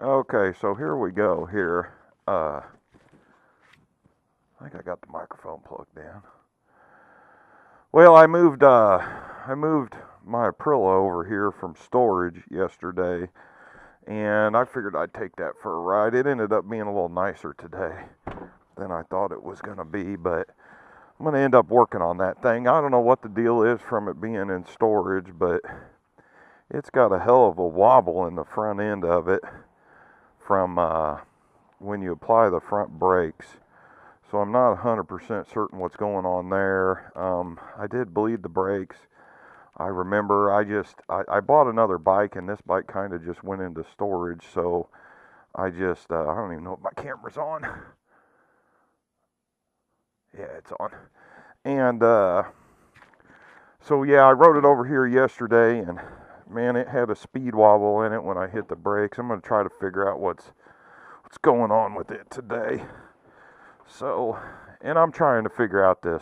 Okay, so here we go here. I think I got the microphone plugged in. Well, I moved my Aprilia over here from storage yesterday, and I figured I'd take that for a ride. It ended up being a little nicer today than I thought it was going to be, but I'm going to end up working on that thing. I don't know what the deal is from it being in storage, but it's got a hell of a wobble in the front end of it from when you apply the front brakes. So I'm not 100% certain what's going on there. I did bleed the brakes. I remember I bought another bike, and this bike kind of just went into storage. So I don't even know if my camera's on. Yeah, it's on. And so yeah, I rode it over here yesterday, and man, it had a speed wobble in it when I hit the brakes. I'm going to try to figure out what's going on with it today. So, and I'm trying to figure out how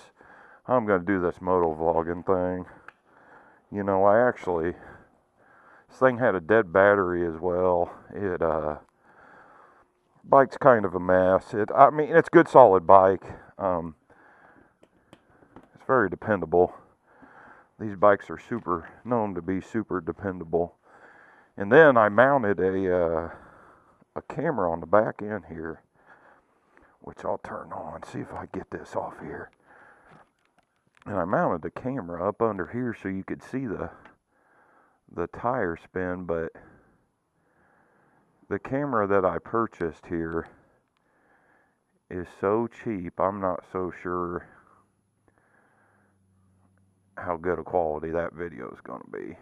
I'm going to do this motovlogging thing. You know, this thing had a dead battery as well. Bike's kind of a mess. I mean, it's a good solid bike. It's very dependable. These bikes are known to be super dependable. And then I mounted a camera on the back end here, which I'll turn on, see if I get this off here. And I mounted the camera up under here so you could see the tire spin, but the camera that I purchased here is so cheap, I'm not so sure how good a quality that video is going to be.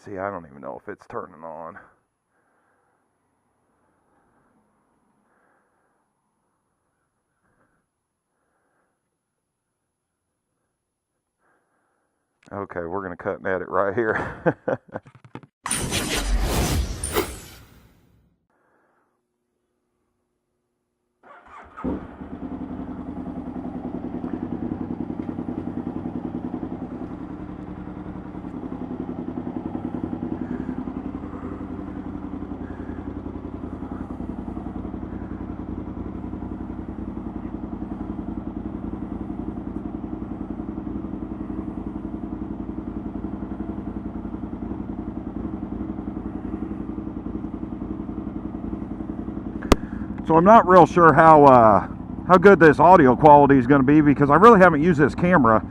See, I don't even know if it's turning on. Okay, we're going to cut and edit right here. So I'm not real sure how good this audio quality is going to be, because I really haven't used this camera.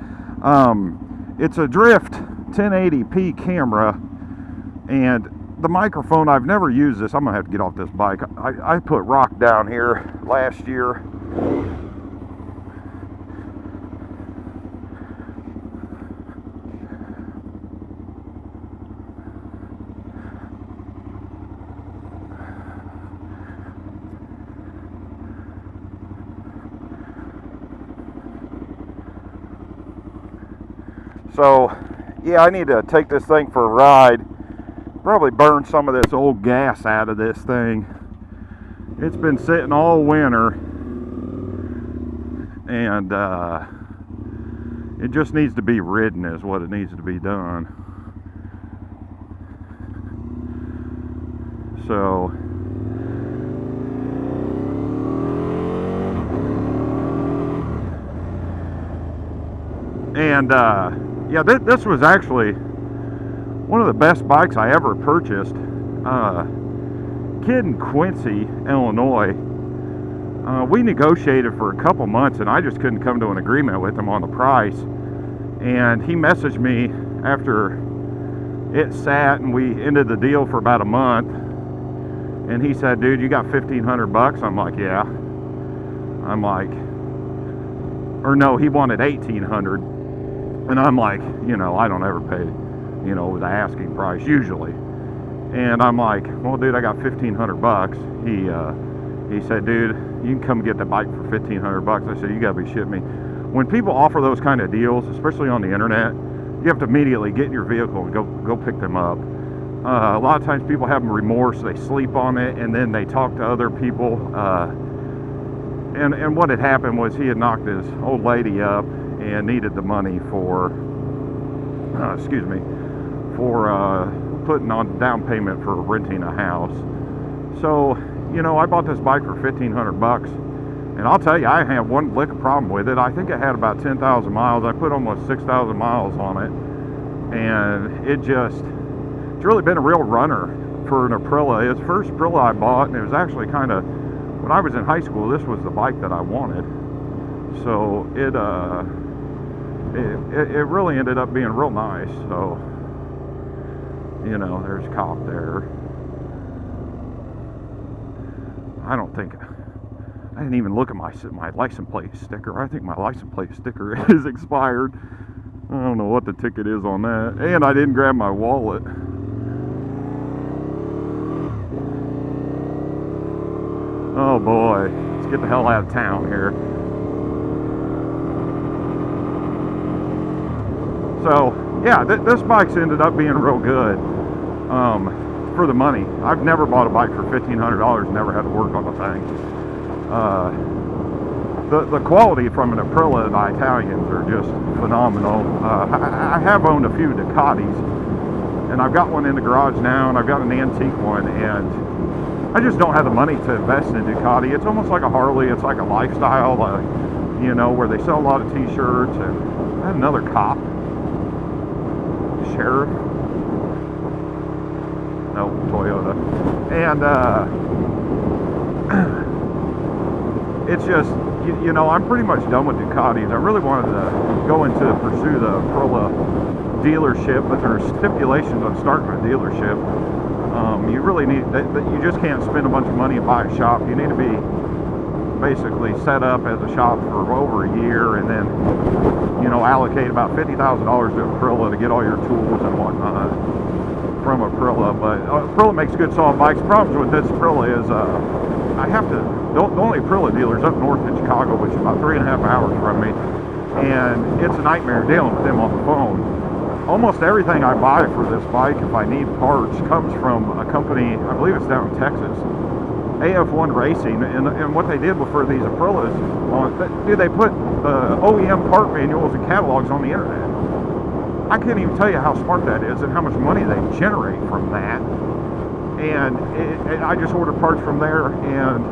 It's a Drift 1080p camera, and the microphone, I've never used this. I'm going to have to get off this bike. I put rock down here last year. So, yeah, I need to take this thing for a ride. Probably burn some of this old gas out of this thing. It's been sitting all winter, and it just needs to be ridden is what it needs to be done. So, and yeah, this was actually one of the best bikes I ever purchased. Kid in Quincy, Illinois, we negotiated for a couple months, and I just couldn't come to an agreement with him on the price. And he messaged me after it sat, and we ended the deal for about a month. And he said, "Dude, you got $1,500 I'm like, "Yeah." I'm like, or no, he wanted $1,800. And I'm like, you know, I don't ever pay, you know, the asking price usually. And I'm like, well, dude, I got $1,500. He said, "Dude, you can come get the bike for $1,500. I said, "You gotta be shitting me." When people offer those kind of deals, especially on the internet, you have to immediately get in your vehicle and go pick them up. A lot of times people have remorse, they sleep on it, and then they talk to other people. And what had happened was he had knocked his old lady up and needed the money for excuse me, for putting on down payment for renting a house. So, you know, I bought this bike for $1,500, and I'll tell you, I have one lick of problem with it. I think it had about 10,000 miles. I put almost 6,000 miles on it, and it's really been a real runner for an Aprilia. It's the first Aprilia I bought, and it was actually kind of, when I was in high school, this was the bike that I wanted. So it really ended up being real nice. So, you know, there's cop there. I didn't even look at my license plate sticker. I think my license plate sticker is expired. I don't know what the ticket is on that. And I didn't grab my wallet. Oh boy, let's get the hell out of town here. So, yeah, this bike's ended up being real good for the money. I've never bought a bike for $1,500, never had to work on the thing. The quality from an Aprilia, the Italians, are just phenomenal. I have owned a few Ducatis, and I've got one in the garage now, and I've got an antique one, and I just don't have the money to invest in a Ducati. It's almost like a Harley. It's like a lifestyle, you know, where they sell a lot of t-shirts. And I had another cop. Sheriff. No, Toyota. And it's just, you know, I'm pretty much done with Ducatis. I really wanted to go into pursue the Aprilia dealership, but there's stipulations on starting a dealership. You really need that. You just can't spend a bunch of money and buy a shop. You need to be basically set up as a shop for over a year, and then, you know, allocate about $50,000 to Aprilia to get all your tools and whatnot from Aprilia. But Aprilia makes good solid bikes. The problem with this Aprilia is I have to, the only Aprilia dealer's up north in Chicago, which is about 3.5 hours from me, and it's a nightmare dealing with them on the phone. Almost everything I buy for this bike, if I need parts, comes from a company, I believe it's down in Texas, AF1 Racing, and what they did for these Aprilias, they put OEM part manuals and catalogs on the internet. I can't even tell you how smart that is and how much money they generate from that. And I just ordered parts from there, and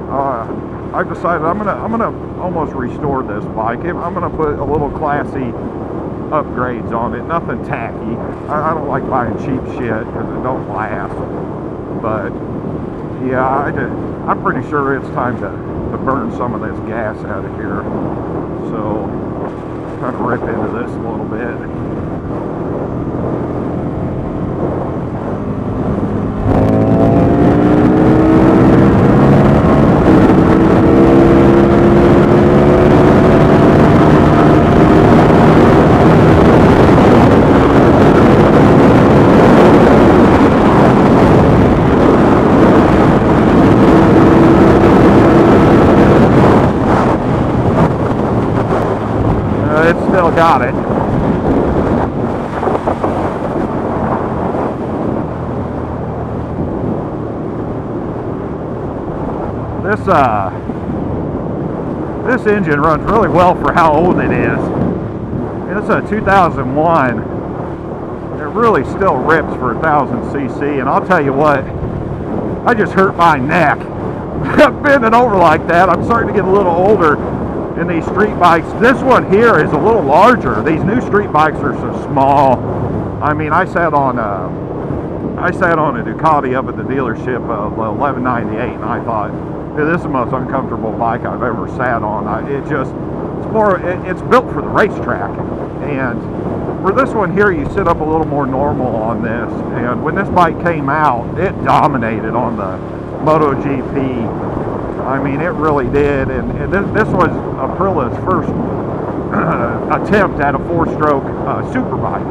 I've decided I'm gonna almost restore this bike. I'm gonna put a little classy upgrades on it, nothing tacky. I don't like buying cheap shit because it don't last. But yeah, I'm pretty sure it's time to burn some of this gas out of here. So kind of rip into this a little bit. Got it. This engine runs really well for how old it is. It's a 2001. It really still rips for 1,000 cc, and I'll tell you what, I just hurt my neck bending over like that. I'm starting to get a little older. In these street bikes, this one here is a little larger. These new street bikes are so small. I mean, I sat on a Ducati up at the dealership, the 1198, and I thought, this is the most uncomfortable bike I've ever sat on. It's built for the racetrack, and for this one here, you sit up a little more normal on this. And when this bike came out, it dominated on the MotoGP. I mean, it really did, and this was Aprilia's first attempt at a 4-stroke superbike,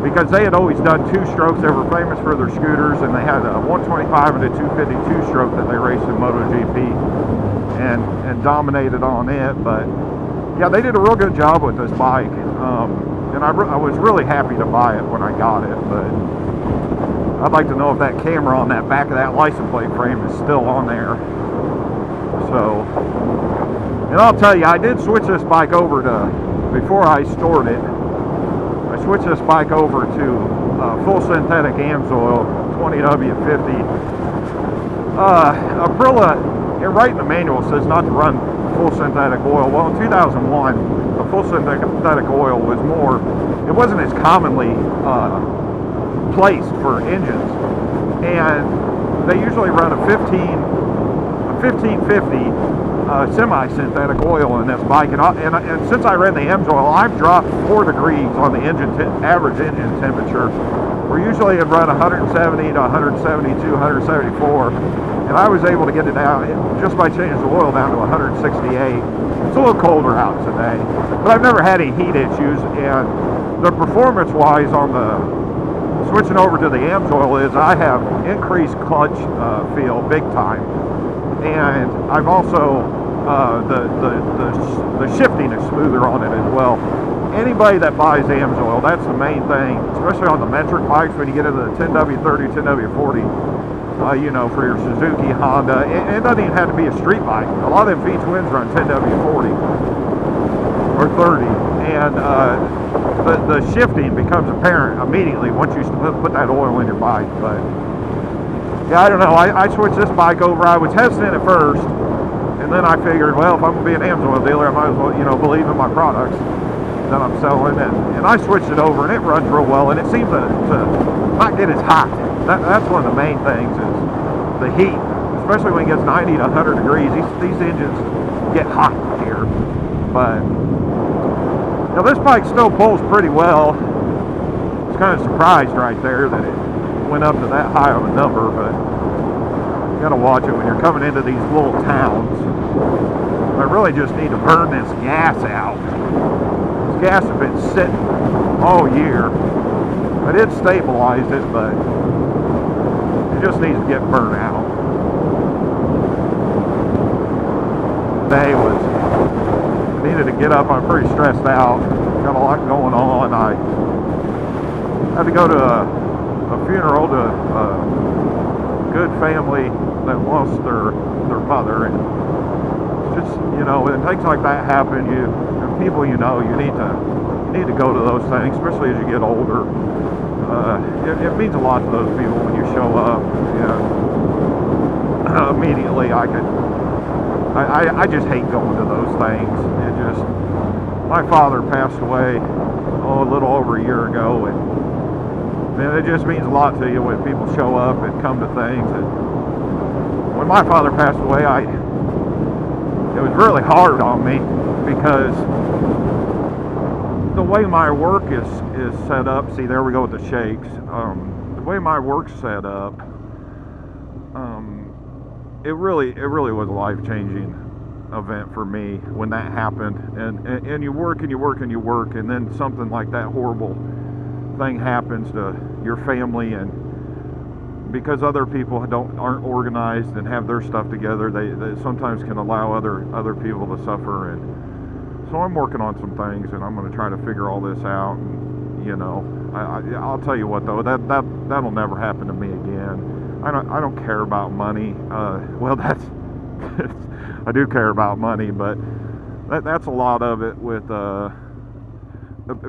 because they had always done 2-strokes. They were famous for their scooters, and they had a 125 and a 252 stroke that they raced in MotoGP and dominated on it. But yeah, they did a real good job with this bike, and I was really happy to buy it when I got it. But I'd like to know if that camera on that back of that license plate frame is still on there. So, and I'll tell you, I did switch this bike over to, before I stored it, I switched this bike over to full synthetic Amsoil 20W50. Aprilia, right in the manual, says not to run full synthetic oil. Well, in 2001, the full synthetic oil was more, it wasn't as commonly placed for engines, and they usually run a 1550 semi-synthetic oil in this bike, and since I ran the Amsoil, I've dropped 4 degrees on the engine average engine temperature. We're usually at run 170 to 172, 174, and I was able to get it down just by changing the oil down to 168. It's a little colder out today, but I've never had any heat issues, and the performance-wise on the switching over to the Amsoil is I have increased clutch feel big time, and I've also the shifting is smoother on it as well. Anybody that buys Amsoil, that's the main thing, especially on the metric bikes when you get into the 10W30, 10W40, you know, for your Suzuki, Honda. It doesn't even have to be a street bike. A lot of them V-twins run 10W40 or 30, and the shifting becomes apparent immediately once you put that oil in your bike. But yeah, I don't know. I switched this bike over. I was hesitant at first, and then I figured, well, if I'm going to be an Amsoil dealer, I might as well, you know, believe in my products that I'm selling, and I switched it over, and it runs real well, and it seems to not get as hot. That's one of the main things is the heat, especially when it gets 90 to 100 degrees. These engines get hot here, but now this bike still pulls pretty well. I was kind of surprised right there that it went up to that high of a number, but you got to watch it when you're coming into these little towns. I really just need to burn this gas out. Gas has been sitting all year. I did stabilize it, but it just needs to get burnt out. Today was, I needed to get up. I'm pretty stressed out. Got a lot going on. I had to go to a funeral to a good family that lost their mother, and just, you know, when things like that happen, people, you know, you need to go to those things, especially as you get older. It means a lot to those people when you show up. You know, immediately I just hate going to those things. It just, my father passed away a little over a year ago, and man, it just means a lot to you when people show up and come to things. And when my father passed away, it was really hard on me, because the way my work is set up, see, there we go with the shakes. The way my work's set up, it really was a life-changing event for me when that happened. And you work and you work and you work, and then something like that horrible thing happens to your family, and because other people aren't organized and have their stuff together, they sometimes can allow other people to suffer. And so I'm working on some things, and I'm going to try to figure all this out. And, you know, I'll tell you what though, that'll never happen to me again. I don't care about money. Well, that's I do care about money, but that's a lot of it. With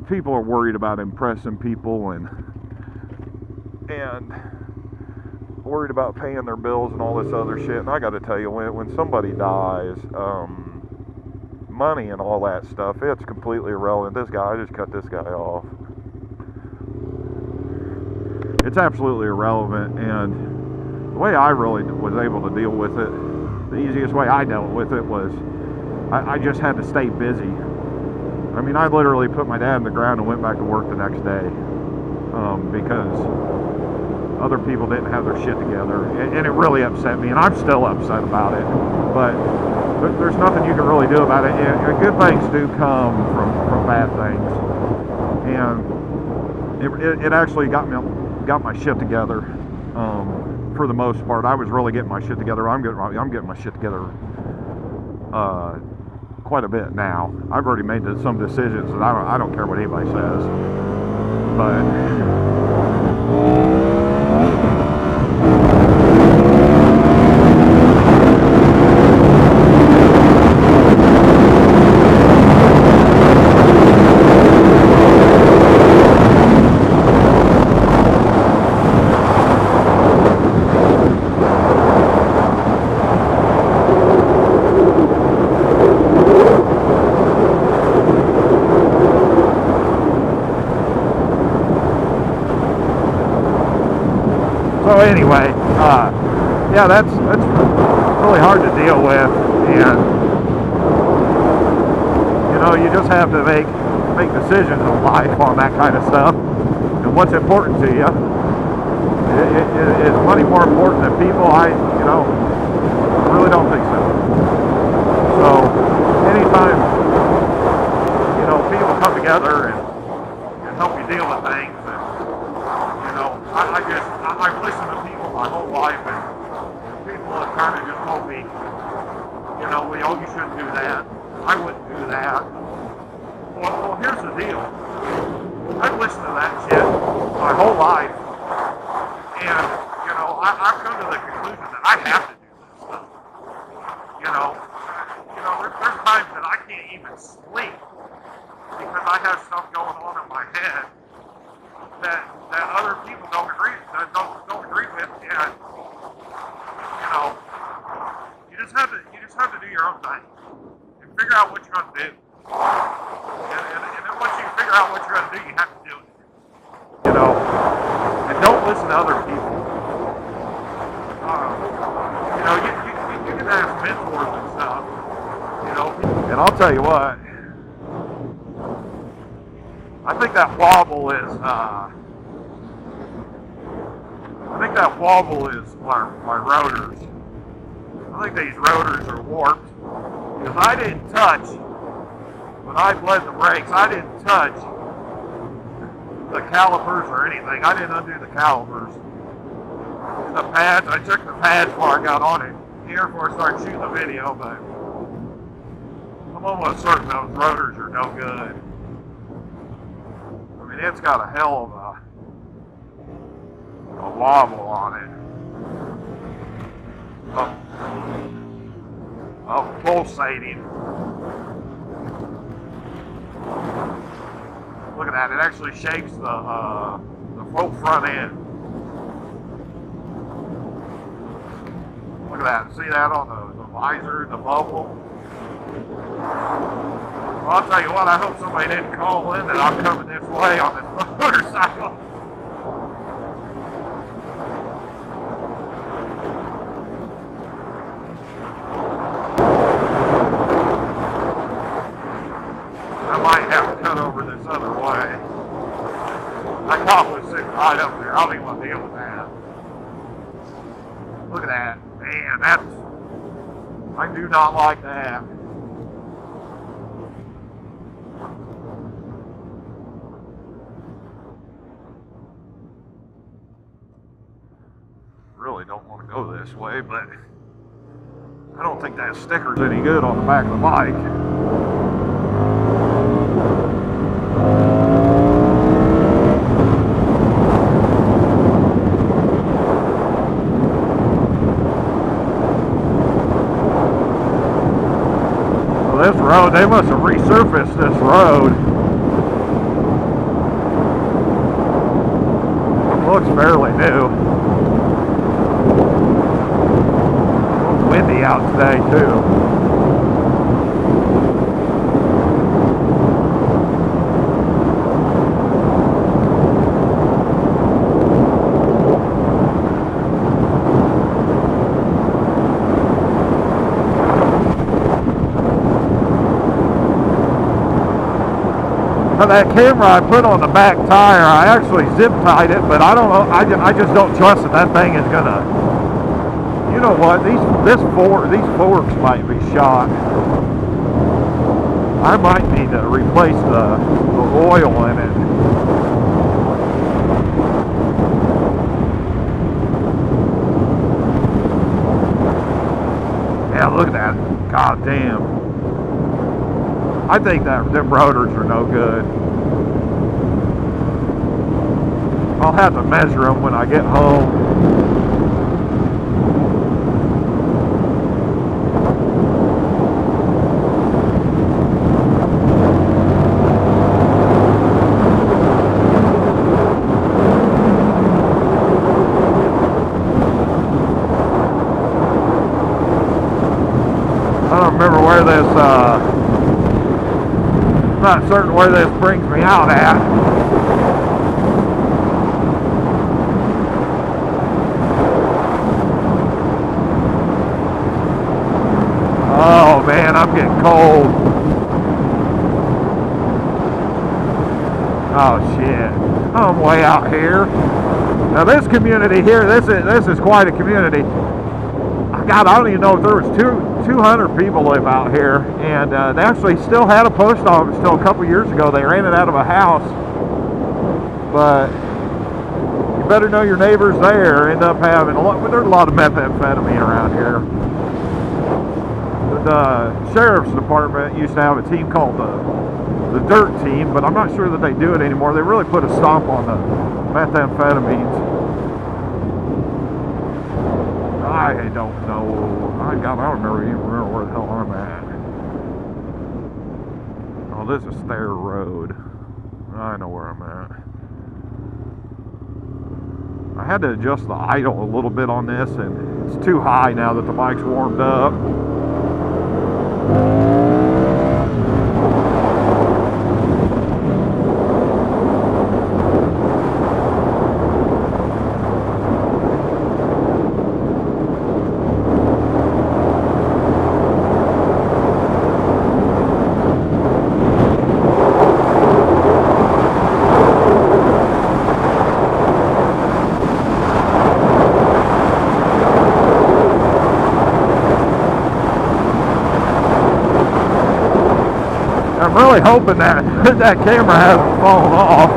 people are worried about impressing people and worried about paying their bills and all this other shit. And I got to tell you, when somebody dies, money and all that stuff, it's completely irrelevant. This guy, I just cut this guy off. It's absolutely irrelevant, and the way I really was able to deal with it, the easiest way I dealt with it was I just had to stay busy. I mean, I literally put my dad in the ground and went back to work the next day, because other people didn't have their shit together, and it really upset me, and I'm still upset about it, but there's nothing you can really do about it. And good things do come from bad things, and it actually got my shit together. For the most part, I was really getting my shit together. I'm getting my shit together quite a bit now. I've already made some decisions, and I don't care what anybody says, but yeah, that's really hard to deal with, and you know, you just have to make decisions in life on that kind of stuff, and what's important to you. Is money more important than people? I really don't think so. So anytime, you know, people come together and help you deal with things, and you know, I've listened to people my whole life, and people have kind of just told me, you know, well, you shouldn't do that. I wouldn't do that. Well, here's the deal. I've listened to that shit my whole life, and you know, I've come to the conclusion that I have to do this stuff. You know, there's times that I can't even sleep because I have stuff going on in my head that other people don't agree with, and you know, you just have to do your own thing and figure out what you're gonna do. And then once you figure out what you're gonna do, you have to do it. You know, and don't listen to other people. You know, you can have mentors and stuff. You know, and I'll tell you what. I think that wobble is my rotors. I think these rotors are warped because I didn't touch, when I bled the brakes, I didn't touch the calipers or anything. I didn't undo the calipers. The pads, I took the pads before I got on it here before I started shooting the video, but I'm almost certain those rotors are no good. I mean, it's got a hell of a wobble on it. Pulsating. Look at that, it actually shakes the whole front end. Look at that, see that on the visor, the bubble? Well, I'll tell you what, I hope somebody didn't call in that I'm coming this way on this motorcycle. I might have to cut over this other way. That cop was sitting right up there. I don't even want to deal with that. Look at that. Man, I do not like that. Really don't want to go this way, but I don't think that sticker's any good on the back of the bike. Well, this road, they must have resurfaced this road. It looks fairly new. Windy out today too. Now that camera I put on the back tire, I actually zip tied it, but I don't know, I just don't trust that thing is gonna. You know what? These forks might be shot. I might need to replace the oil in it. Yeah, look at that. God damn. I think that them rotors are no good. I'll have to measure them when I get home. I'm not certain where this brings me out at. man, I'm getting cold. Oh shit, I'm way out here. Now this community here, this is quite a community. God, I don't even know if there was 200 people live out here, and they actually still had a post office till a couple years ago. They ran it out of a house, but you better know your neighbors there. End up having there's a lot of methamphetamine around here. The sheriff's department used to have a team called the Dirt Team, but I'm not sure that they do it anymore. They really put a stop on the methamphetamines. I don't know. I don't remember where the hell I'm at. Oh, this is Stair Road. I know where I'm at. I had to adjust the idle a little bit on this, and it's too high now that the bike's warmed up. I'm really hoping that that camera hasn't fallen off.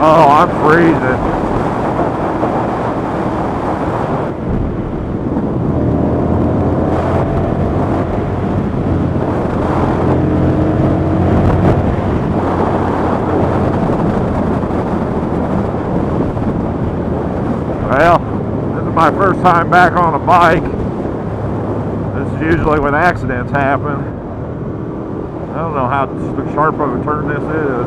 Oh, I'm freezing. Well, this is my first time back on a bike. This is usually when accidents happen. I don't know how sharp of a turn this is.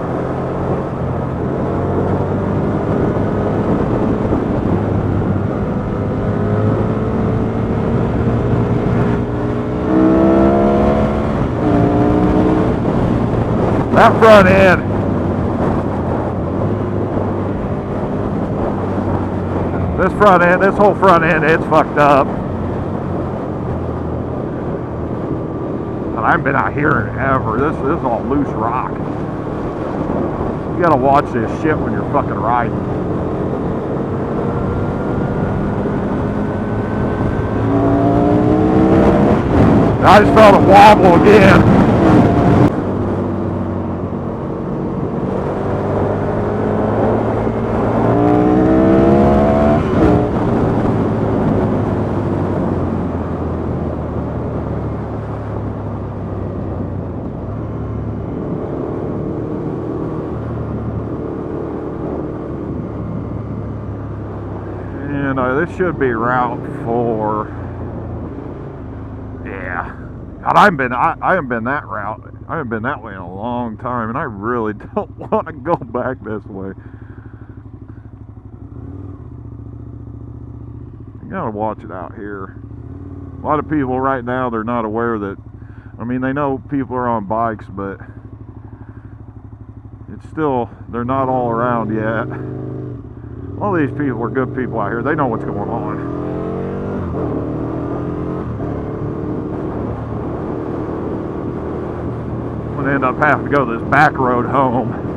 That front end. This front end, this whole front end, it's fucked up. And I haven't been out here in ever. This is all loose rock. You gotta watch this shit when you're fucking riding. I just felt it wobble again. This should be Route 4. Yeah. God, I haven't been that route. I haven't been that way in a long time, and I really don't want to go back this way. You gotta watch it out here. A lot of people right now, they're not aware that, I mean, they know people are on bikes, but it's still, they're not all around yet. All these people are good people out here. They know what's going on. I'm going to end up having to go this back road home.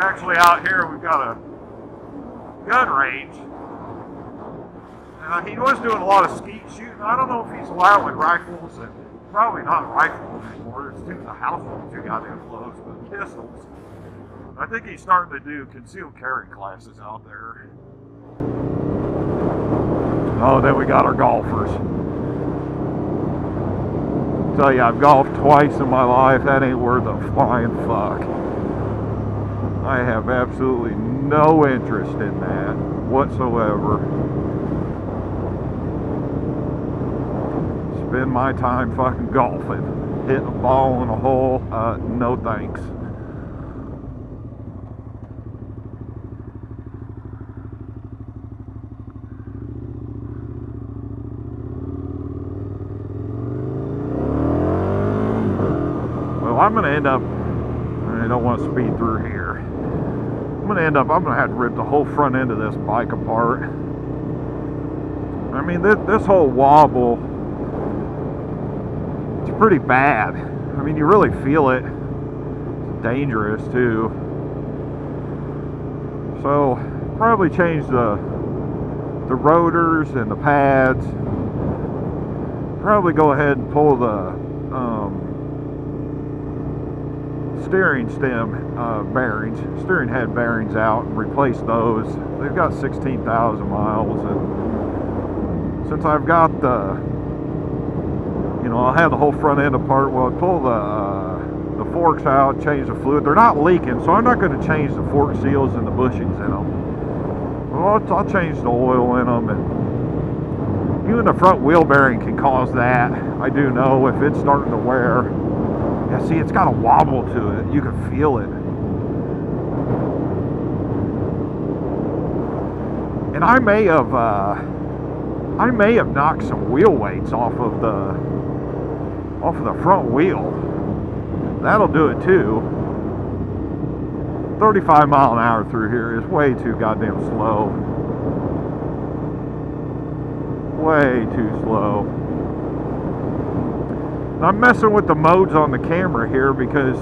Actually, out here we've got a gun range. He was doing a lot of skeet shooting. I don't know if he's allowing rifles, and probably not rifles anymore. It's too, the house is too goddamn close, but pistols. I think he's starting to do concealed carry classes out there. Oh, then we got our golfers. Tell you, I've golfed twice in my life. That ain't worth a flying fuck. I have absolutely no interest in that whatsoever. Spend my time fucking golfing, hitting a ball in a hole. No thanks. Well, I'm gonna end up, I don't want to speed through here. I'm gonna have to rip the whole front end of this bike apart. I mean, this whole wobble, it's pretty bad. I mean, you really feel it. It's dangerous too. So probably change the rotors and the pads. Probably go ahead and pull the steering stem bearings, steering head bearings out and replace those. They've got 16,000 miles, and since I've got the, you know, I'll have the whole front end apart. Well, I pull the forks out, change the fluid. They're not leaking, so I'm not going to change the fork seals and the bushings in them. Well, I'll change the oil in them, and even the front wheel bearing can cause that. I do know if it's starting to wear. Yeah, see, it's got a wobble to it. You can feel it. And I may have knocked some wheel weights off of the front wheel. That'll do it too. 35 mile an hour through here is way too goddamn slow. Way too slow. I'm messing with the modes on the camera here because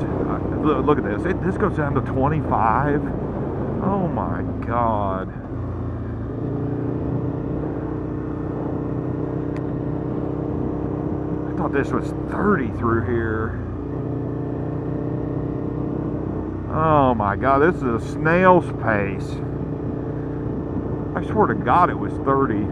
look at this. This goes down to 25. Oh my god. I thought this was 30 through here. Oh my god, this is a snail's pace. I swear to god it was 30.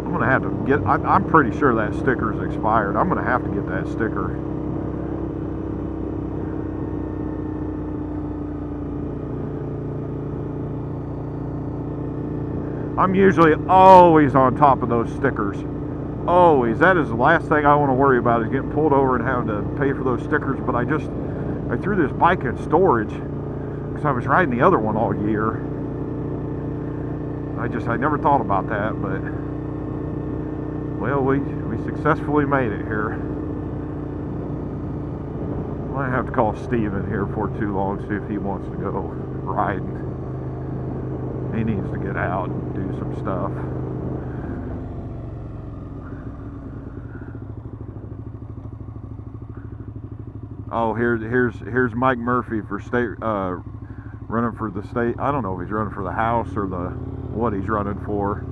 I'm gonna have to get, I'm pretty sure that sticker's expired. I'm gonna have to get that sticker. I'm usually always on top of those stickers. Always. That is the last thing I want to worry about, is getting pulled over and having to pay for those stickers. But I threw this bike in storage because I was riding the other one all year. I never thought about that, but well, we successfully made it here. I might have to call Steven here before too long, see if he wants to go riding. He needs to get out and do some stuff. Oh, here's Mike Murphy for state, running for the state. I don't know if he's running for the House or what he's running for.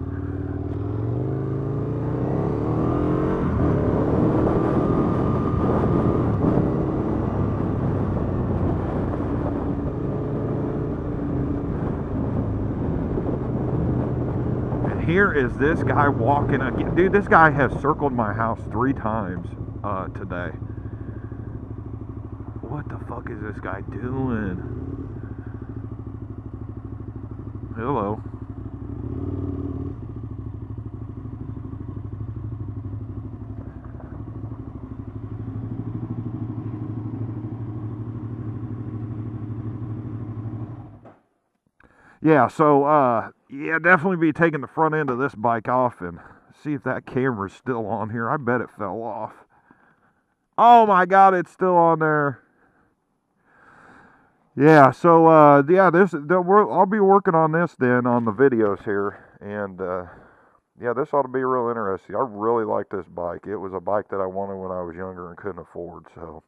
Here is this guy walking again. Dude, this guy has circled my house 3 times today. What the fuck is this guy doing? Hello. Yeah, so yeah, definitely be taking the front end of this bike off and see if that camera's still on here. I bet it fell off. Oh my god, it's still on there. Yeah, so yeah, I'll be working on this then on the videos here, and yeah, this ought to be real interesting. I really like this bike. It was a bike that I wanted when I was younger and couldn't afford. So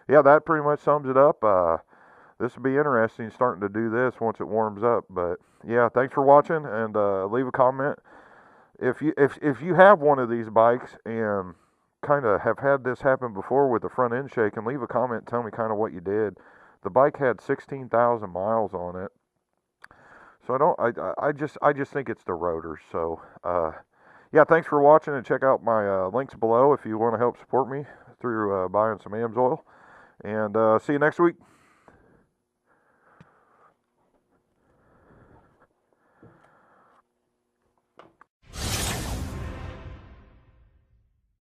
yeah, that pretty much sums it up. this will be interesting starting to do this once it warms up. But yeah, thanks for watching, and leave a comment if you have one of these bikes and kind of have had this happen before with the front end shaking. Leave a comment, tell me kind of what you did. The bike had 16,000 miles on it, so I just think it's the rotors. So yeah, thanks for watching, and check out my links below if you want to help support me through buying some Amsoil. And see you next week.